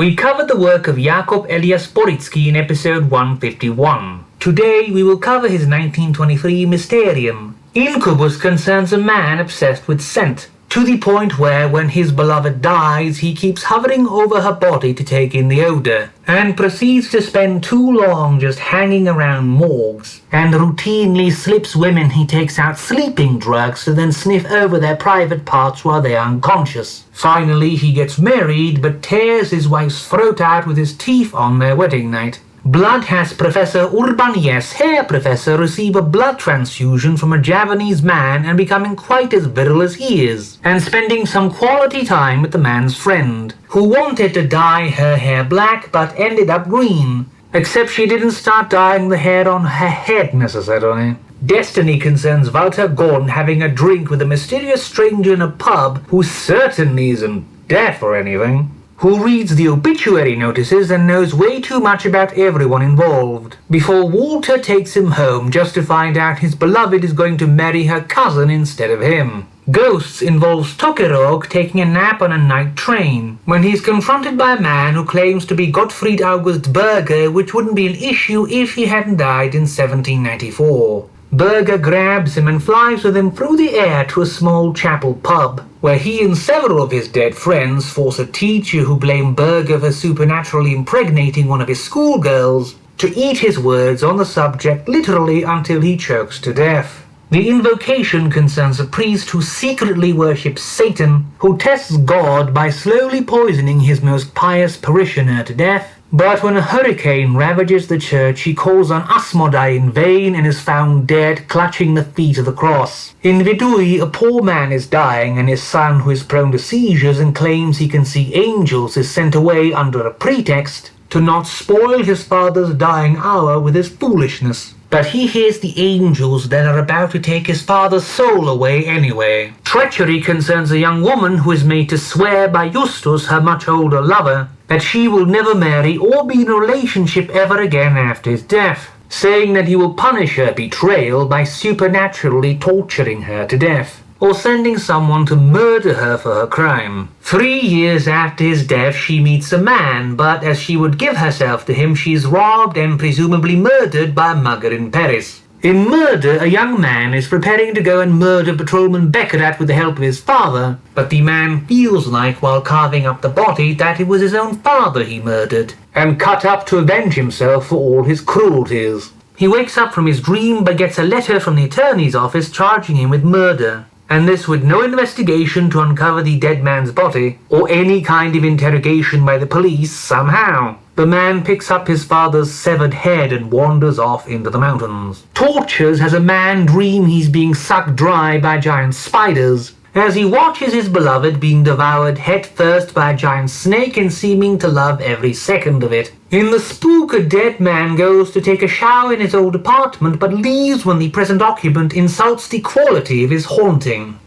We covered the work of Jacob Elias Poritzky in episode 151. Today we will cover his 1923 Mysterien. Incubus concerns a man obsessed with scent, to the point where when his beloved dies he keeps hovering over her body to take in the odour, and proceeds to spend too long just hanging around morgues, and routinely slips women he takes out sleeping drugs to then sniff over their private parts while they are unconscious. Finally he gets married but tears his wife's throat out with his teeth on their wedding night. Blood has Professor Urbanius, hair professor, receive a blood transfusion from a Javanese man and becoming quite as virile as he is, and spending some quality time with the man's friend, who wanted to dye her hair black but ended up green, except she didn't start dyeing the hair on her head necessarily. Destiny concerns Walter Gordon having a drink with a mysterious stranger in a pub who certainly isn't deaf or anything, who reads the obituary notices and knows way too much about everyone involved, before Walter takes him home just to find out his beloved is going to marry her cousin instead of him. Ghosts involves Tokerog taking a nap on a night train, when he is confronted by a man who claims to be Gottfried August Berger, which wouldn't be an issue if he hadn't died in 1794. Berger grabs him and flies with him through the air to a small chapel pub, where he and several of his dead friends force a teacher who blamed Berger for supernaturally impregnating one of his schoolgirls to eat his words on the subject literally until he chokes to death. The invocation concerns a priest who secretly worships Satan, who tests God by slowly poisoning his most pious parishioner to death. But when a hurricane ravages the church, he calls on Asmodai in vain and is found dead, clutching the feet of the cross. In Vidui, a poor man is dying, and his son, who is prone to seizures and claims he can see angels, is sent away under a pretext to not spoil his father's dying hour with his foolishness. But he hears the angels that are about to take his father's soul away anyway. Treachery concerns a young woman who is made to swear by Justus, her much older lover, that she will never marry or be in a relationship ever again after his death, saying that he will punish her betrayal by supernaturally torturing her to death, or sending someone to murder her for her crime. 3 years after his death she meets a man, but as she would give herself to him she is robbed and presumably murdered by a mugger in Paris. In Murder, a young man is preparing to go and murder patrolman Beckerat with the help of his father, but the man feels like while carving up the body that it was his own father he murdered, and cut up to avenge himself for all his cruelties. He wakes up from his dream but gets a letter from the attorney's office charging him with murder, and this with no investigation to uncover the dead man's body, or any kind of interrogation by the police somehow. The man picks up his father's severed head and wanders off into the mountains. Tortures has a man dream he's being sucked dry by giant spiders, as he watches his beloved being devoured headfirst by a giant snake and seeming to love every second of it. In the spook, a dead man goes to take a shower in his old apartment but leaves when the present occupant insults the quality of his haunting.